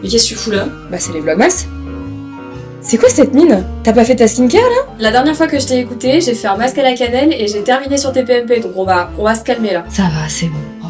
Mais qu'est-ce que tu fous là? Bah c'est les vlogmas. C'est quoi cette mine? T'as pas fait ta skincare là? La dernière fois que je t'ai écouté, j'ai fait un masque à la cannelle et j'ai terminé sur tes PMP, donc on va se calmer là. Ça va, c'est bon. Oh.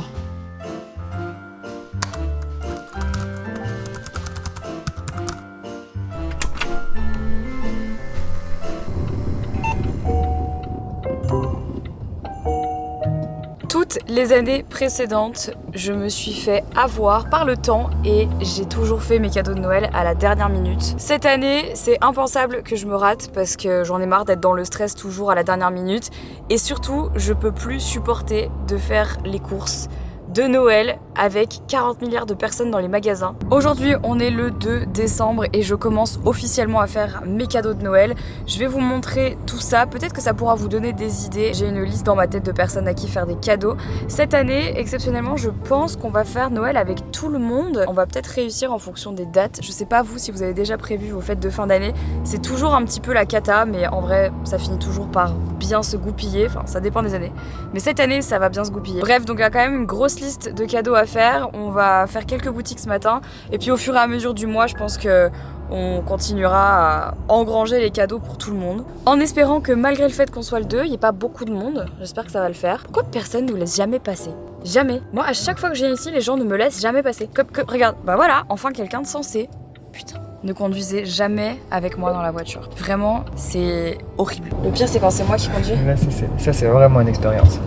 Toutes les années précédentes, je me suis fait avoir par le temps et j'ai toujours fait mes cadeaux de Noël à la dernière minute. Cette année, c'est impensable que je me rate parce que j'en ai marre d'être dans le stress toujours à la dernière minute. Et surtout, je peux plus supporter de faire les courses de Noël avec 40 milliards de personnes dans les magasins. Aujourd'hui, on est le 2 décembre et je commence officiellement à faire mes cadeaux de Noël. Je vais vous montrer tout ça. Peut-être que ça pourra vous donner des idées. J'ai une liste dans ma tête de personnes à qui faire des cadeaux. Cette année, exceptionnellement, je pense qu'on va faire Noël avec tout le monde. On va peut-être réussir en fonction des dates. Je sais pas vous si vous avez déjà prévu vos fêtes de fin d'année. C'est toujours un petit peu la cata, mais en vrai, ça finit toujours par bien se goupiller. Enfin, ça dépend des années. Mais cette année, ça va bien se goupiller. Bref, donc il y a quand même une grosse liste de cadeaux à faire. On va faire quelques boutiques ce matin. Et puis au fur et à mesure du mois, je pense que on continuera à engranger les cadeaux pour tout le monde. En espérant que malgré le fait qu'on soit le 2, il n'y ait pas beaucoup de monde. J'espère que ça va le faire. Pourquoi personne ne nous laisse jamais passer? Jamais. Moi, à chaque fois que je viens ici, les gens ne me laissent jamais passer. Regarde, bah voilà, enfin quelqu'un de sensé. Putain. Ne conduisez jamais avec moi dans la voiture. Vraiment, c'est horrible. Le pire, c'est quand c'est moi qui conduis. Là, ça, c'est vraiment une expérience.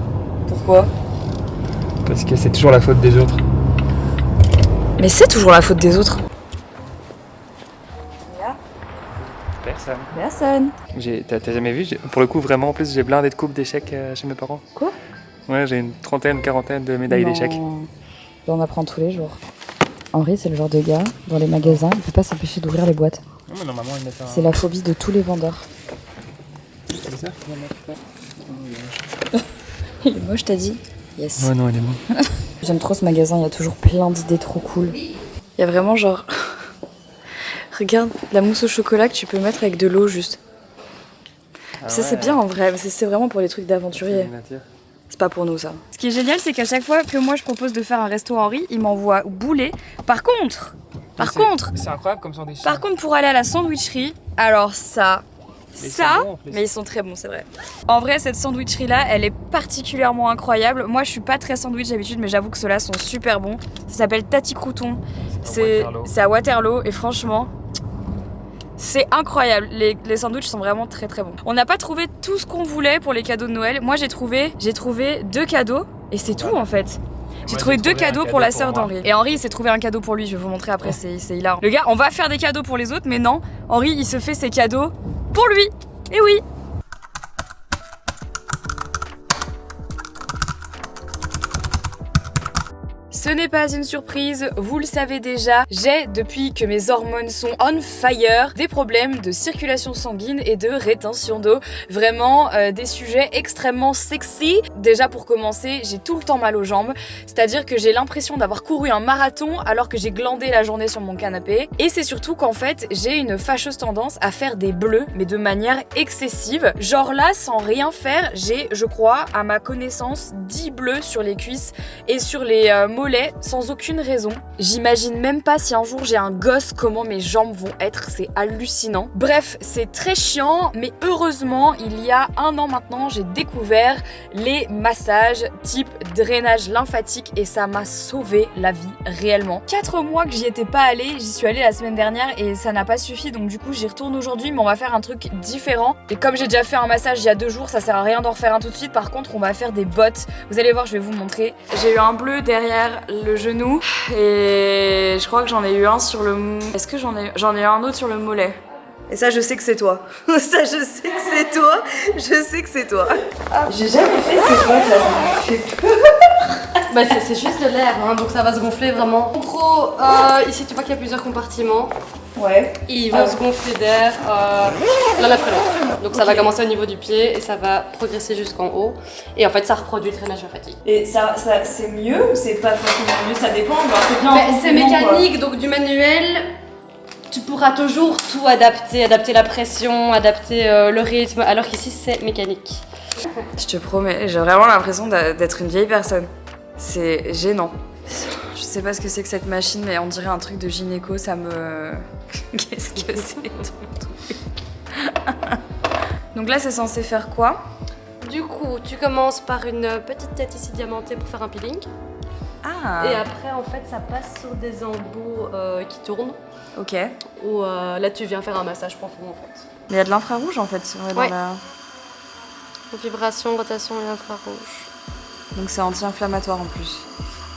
Pourquoi? Parce que c'est toujours la faute des autres. Mais c'est toujours la faute des autres. Personne. T'as jamais vu? Pour le coup, vraiment, en plus, j'ai blindé de coupes d'échecs chez mes parents. Quoi? Ouais, j'ai une quarantaine de médailles d'échecs. On apprend tous les jours. Henri, c'est le genre de gars, dans les magasins, il peut pas s'empêcher d'ouvrir les boîtes. Non, mais normalement, ils mettent un... C'est la phobie de tous les vendeurs. C'est ça? Il est moche, t'as dit? Yes. Ouais, non, il est bon. J'aime trop ce magasin, il y a toujours plein d'idées trop cool. Il y a vraiment genre... Regarde, la mousse au chocolat que tu peux mettre avec de l'eau juste. Ah ça ouais. c'est bien en vrai, c'est vraiment pour les trucs d'aventuriers. C'est pas pour nous ça. Ce qui est génial, c'est qu'à chaque fois que moi je propose de faire un resto Henri, il m'envoie bouler. Par contre, c'est incroyable comme sandwich. par contre pour aller à la sandwicherie, alors ça... Mais ça, ils sont bons, en plus. mais ils sont très bons, c'est vrai. En vrai, cette sandwicherie là, elle est particulièrement incroyable. Moi, je suis pas très sandwich d'habitude, mais j'avoue que ceux-là sont super bons. Ça s'appelle Tati Crouton. C'est à Waterloo et franchement, c'est incroyable. Les sandwichs sont vraiment très très bons. On n'a pas trouvé tout ce qu'on voulait pour les cadeaux de Noël. Moi, j'ai trouvé 2 cadeaux et c'est tout en fait. J'ai trouvé 2 cadeaux pour la sœur d'Henri. Et Henri, il s'est trouvé un cadeau pour lui. Je vais vous montrer après, c'est hilarant. Le gars, on va faire des cadeaux pour les autres, mais non. Henri, il se fait ses cadeaux pour lui. Et oui. Ce n'est pas une surprise, vous le savez déjà, j'ai, depuis que mes hormones sont on fire, des problèmes de circulation sanguine et de rétention d'eau. Vraiment des sujets extrêmement sexy. Déjà pour commencer, j'ai tout le temps mal aux jambes, c'est-à-dire que j'ai l'impression d'avoir couru un marathon alors que j'ai glandé la journée sur mon canapé. Et c'est surtout qu'en fait, j'ai une fâcheuse tendance à faire des bleus, mais de manière excessive. Genre là, sans rien faire, j'ai, je crois, à ma connaissance, 10 bleus sur les cuisses et sur les mollets sans aucune raison. J'imagine même pas si un jour j'ai un gosse comment mes jambes vont être, c'est hallucinant. Bref, c'est très chiant, mais heureusement, il y a 1 an maintenant, j'ai découvert les massages type drainage lymphatique et ça m'a sauvé la vie réellement. 4 mois que j'y étais pas allée, j'y suis allée la semaine dernière et ça n'a pas suffi, donc du coup j'y retourne aujourd'hui, mais on va faire un truc différent. Et comme j'ai déjà fait un massage il y a 2 jours, ça sert à rien d'en refaire un tout de suite. Par contre, on va faire des bottes. Vous allez voir, je vais vous montrer. J'ai eu un bleu derrière le genou et je crois que j'en ai eu un sur le... Est-ce que j'en ai eu un autre sur le mollet? Et ça, je sais que c'est toi. Ça, je sais que c'est toi. Je sais que c'est toi. Ah, j'ai jamais fait ces bottes là, ça me fait peur. Bah c'est juste de l'air, hein, donc ça va se gonfler vraiment. En gros, ici tu vois qu'il y a plusieurs compartiments. Ouais. Et ils vont se gonfler d'air l'un après l'autre. Donc ça va commencer au niveau du pied et ça va progresser jusqu'en haut. Et en fait ça reproduit le drainage lymphatique. Et ça c'est mieux ou c'est pas forcément mieux? Ça dépend, genre c'est bien. C'est mécanique, donc du manuel, tu pourras toujours tout adapter. Adapter la pression, adapter le rythme, alors qu'ici c'est mécanique. Je te promets, j'ai vraiment l'impression d'être une vieille personne. C'est gênant. Je sais pas ce que c'est que cette machine, mais on dirait un truc de gynéco, ça me... Qu'est-ce que c'est ton truc? Donc là, c'est censé faire quoi? Du coup, tu commences par une petite tête ici diamantée pour faire un peeling. Ah. Et après, en fait, ça passe sur des embouts qui tournent. Ok. Où là, tu viens faire un massage profond, en fait. Mais il y a de l'infrarouge, en fait. Dans Ouais. la... Vibration, rotation et infrarouge. Donc c'est anti-inflammatoire en plus.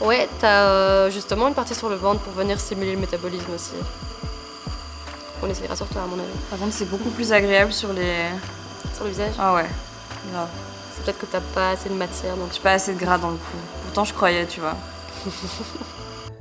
Ouais, t'as justement une partie sur le ventre pour venir stimuler le métabolisme aussi. On essayera sur toi, à mon avis. Par contre, c'est beaucoup plus agréable sur les... Sur le visage. Ah ouais, grave. C'est peut-être que t'as pas assez de matière, donc J'ai pas assez de gras dans le cou. Pourtant, je croyais, tu vois.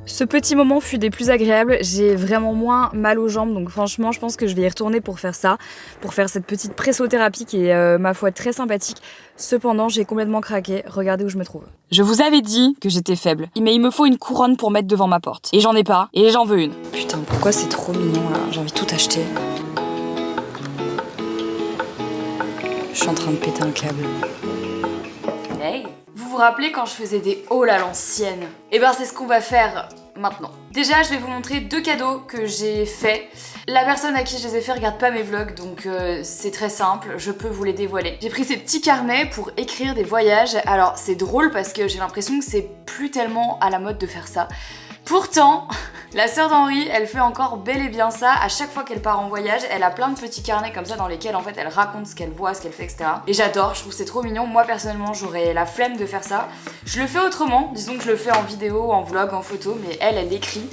Ce petit moment fut des plus agréables, j'ai vraiment moins mal aux jambes, donc franchement je pense que je vais y retourner pour faire ça, pour faire cette petite pressothérapie qui est ma foi très sympathique. Cependant j'ai complètement craqué, regardez où je me trouve. Je vous avais dit que j'étais faible, mais il me faut une couronne pour mettre devant ma porte. Et j'en ai pas, et j'en veux une. Putain, pourquoi c'est trop mignon là, j'ai envie de tout acheter. Je suis en train de péter un câble. Hey, vous vous rappelez quand je faisais des hauls à l'ancienne? Eh ben c'est ce qu'on va faire maintenant. Déjà, je vais vous montrer 2 cadeaux que j'ai faits. La personne à qui je les ai fait regarde pas mes vlogs, donc c'est très simple, je peux vous les dévoiler. J'ai pris ces petits carnets pour écrire des voyages. Alors c'est drôle parce que j'ai l'impression que c'est plus tellement à la mode de faire ça. Pourtant, la sœur d'Henri, elle fait encore bel et bien ça. À chaque fois qu'elle part en voyage, elle a plein de petits carnets comme ça dans lesquels en fait elle raconte ce qu'elle voit, ce qu'elle fait, etc. Et j'adore, je trouve c'est trop mignon. Moi personnellement, j'aurais la flemme de faire ça. Je le fais autrement, disons que je le fais en vidéo, en vlog, en photo, mais elle écrit.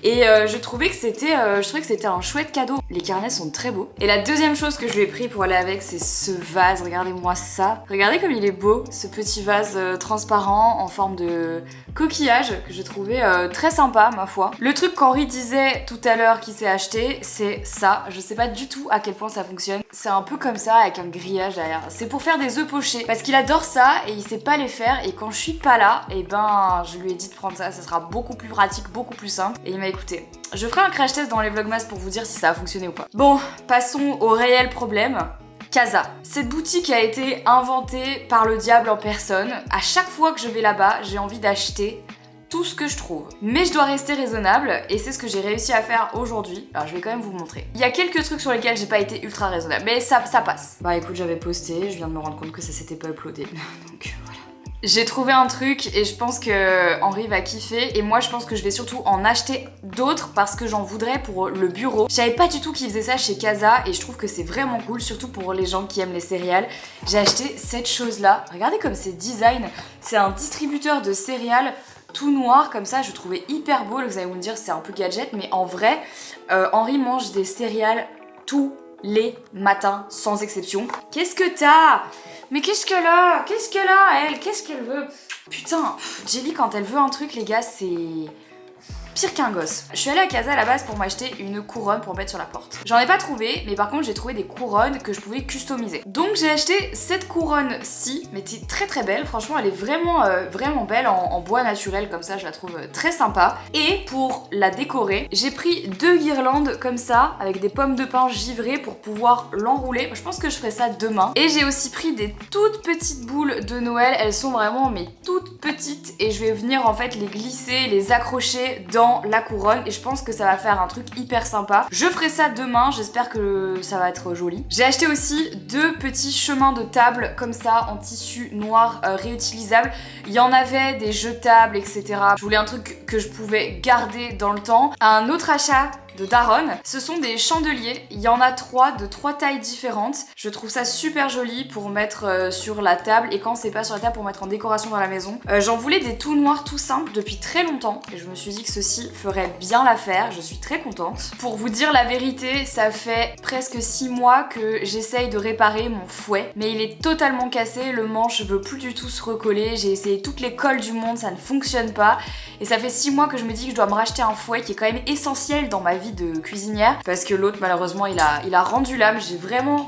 Et je trouvais que c'était un chouette cadeau. Les carnets sont très beaux. Et la deuxième chose que je lui ai pris pour aller avec, c'est ce vase. Regardez-moi ça. Regardez comme il est beau, ce petit vase transparent en forme de coquillage que je trouvais très sympa, ma foi. Le truc qu'Henri disait tout à l'heure qu'il s'est acheté, c'est ça. Je sais pas du tout à quel point ça fonctionne. C'est un peu comme ça avec un grillage derrière. C'est pour faire des œufs pochés parce qu'il adore ça et il sait pas les faire. Et quand je suis pas là, et ben je lui ai dit de prendre ça. Ça sera beaucoup plus pratique, beaucoup plus simple. Et il m'a écouté. Je ferai un crash test dans les vlogmas pour vous dire si ça a fonctionné ou pas. Bon, passons au réel problème. Casa. Cette boutique a été inventée par le diable en personne. À chaque fois que je vais là-bas, j'ai envie d'acheter tout ce que je trouve. Mais je dois rester raisonnable et c'est ce que j'ai réussi à faire aujourd'hui. Alors je vais quand même vous montrer. Il y a quelques trucs sur lesquels j'ai pas été ultra raisonnable, mais ça passe. Bah écoute, j'avais posté, je viens de me rendre compte que ça s'était pas uploadé. Donc voilà. J'ai trouvé un truc et je pense que Henri va kiffer et moi je pense que je vais surtout en acheter d'autres parce que j'en voudrais pour le bureau. Je savais pas du tout qu'ils faisaient ça chez Casa et je trouve que c'est vraiment cool, surtout pour les gens qui aiment les céréales. J'ai acheté cette chose là, regardez comme c'est design, c'est un distributeur de céréales tout noir comme ça, je trouvais hyper beau. Vous allez me dire c'est un peu gadget mais en vrai Henri mange des céréales tous les matins sans exception. Qu'est-ce que t'as ? Mais qu'est-ce qu'elle a ? Qu'est-ce qu'elle a, elle ? Qu'est-ce qu'elle veut ? Putain, Jelly, quand elle veut un truc, les gars, c'est pire qu'un gosse. Je suis allée à Casa à la base pour m'acheter une couronne pour mettre sur la porte. J'en ai pas trouvé, mais par contre j'ai trouvé des couronnes que je pouvais customiser. Donc j'ai acheté cette couronne-ci, mais c'est très très belle. Franchement, elle est vraiment vraiment belle en bois naturel comme ça, je la trouve très sympa. Et pour la décorer, j'ai pris 2 guirlandes comme ça, avec des pommes de pin givrées pour pouvoir l'enrouler. Je pense que je ferai ça demain. Et j'ai aussi pris des toutes petites boules de Noël. Elles sont vraiment mais toutes petites et je vais venir en fait les glisser, les accrocher dans la couronne et je pense que ça va faire un truc hyper sympa. Je ferai ça demain, j'espère que ça va être joli. J'ai acheté aussi 2 petits chemins de table comme ça en tissu noir réutilisable. Il y en avait des jetables, etc. Je voulais un truc que je pouvais garder dans le temps. Un autre achat de Daron, ce sont des chandeliers, il y en a 3 de 3 tailles différentes. Je trouve ça super joli pour mettre sur la table et quand c'est pas sur la table pour mettre en décoration dans la maison. J'en voulais des tout noirs tout simples depuis très longtemps et je me suis dit que ceci ferait bien l'affaire, je suis très contente. Pour vous dire la vérité, ça fait presque 6 mois que j'essaye de réparer mon fouet mais il est totalement cassé, le manche veut plus du tout se recoller, j'ai essayé toutes les colles du monde, ça ne fonctionne pas et ça fait 6 mois que je me dis que je dois me racheter un fouet qui est quand même essentiel dans ma vie de cuisinière parce que l'autre malheureusement il a rendu l'âme. J'ai vraiment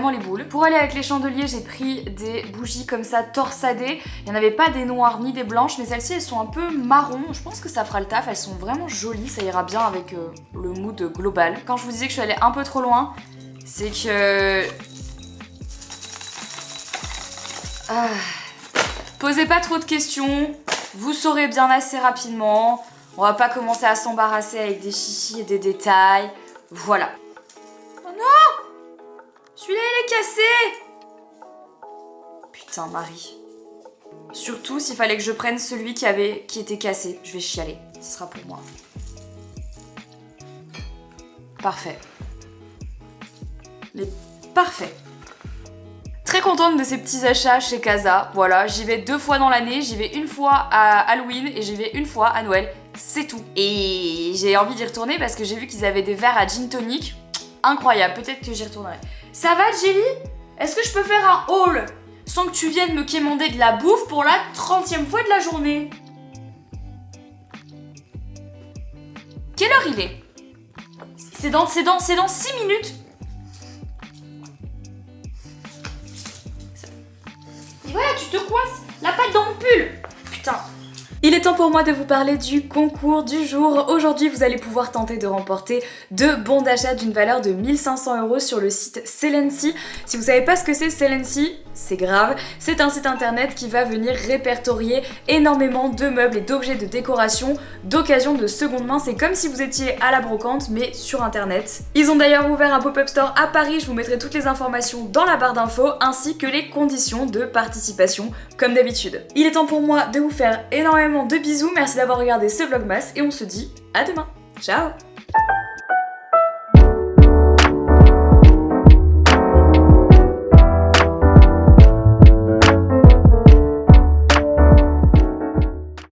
les boules. Pour aller avec les chandeliers j'ai pris des bougies comme ça torsadées. Il n'y en avait pas des noires ni des blanches mais celles-ci elles sont un peu marron. Je pense que ça fera le taf, elles sont vraiment jolies, ça ira bien avec le mood global. Quand je vous disais que je suis allée un peu trop loin, c'est que... Posez pas trop de questions. vous saurez bien assez rapidement. On va pas commencer à s'embarrasser avec des chichis et des détails. Voilà. Oh non! Celui-là, il est cassé! Putain, Marie. Surtout s'il fallait que je prenne celui qui était cassé. Je vais chialer. Ce sera pour moi. Parfait. Mais parfait. Très contente de ces petits achats chez Casa. Voilà, j'y vais 2 fois dans l'année. J'y vais une fois à Halloween et j'y vais une fois à Noël. C'est tout. Et j'ai envie d'y retourner parce que j'ai vu qu'ils avaient des verres à gin tonic. Incroyable, peut-être que j'y retournerai. Ça va, Jelly? Est-ce que je peux faire un haul sans que tu viennes me quémander de la bouffe pour la 30e fois de la journée? Quelle heure il est? C'est dans 6 minutes. Et voilà, tu te coinces la patte dans mon pull. Putain. Il est temps pour moi de vous parler du concours du jour. Aujourd'hui, vous allez pouvoir tenter de remporter 2 bons d'achat d'une valeur de 1 500 € sur le site Celency. Si vous savez pas ce que c'est Celency, c'est grave. C'est un site internet qui va venir répertorier énormément de meubles et d'objets de décoration d'occasion de seconde main. C'est comme si vous étiez à la brocante, mais sur internet. Ils ont d'ailleurs ouvert un pop-up store à Paris. Je vous mettrai toutes les informations dans la barre d'infos, ainsi que les conditions de participation, comme d'habitude. Il est temps pour moi de vous faire énormément de bisous. Merci d'avoir regardé ce vlogmas et on se dit à demain. Ciao!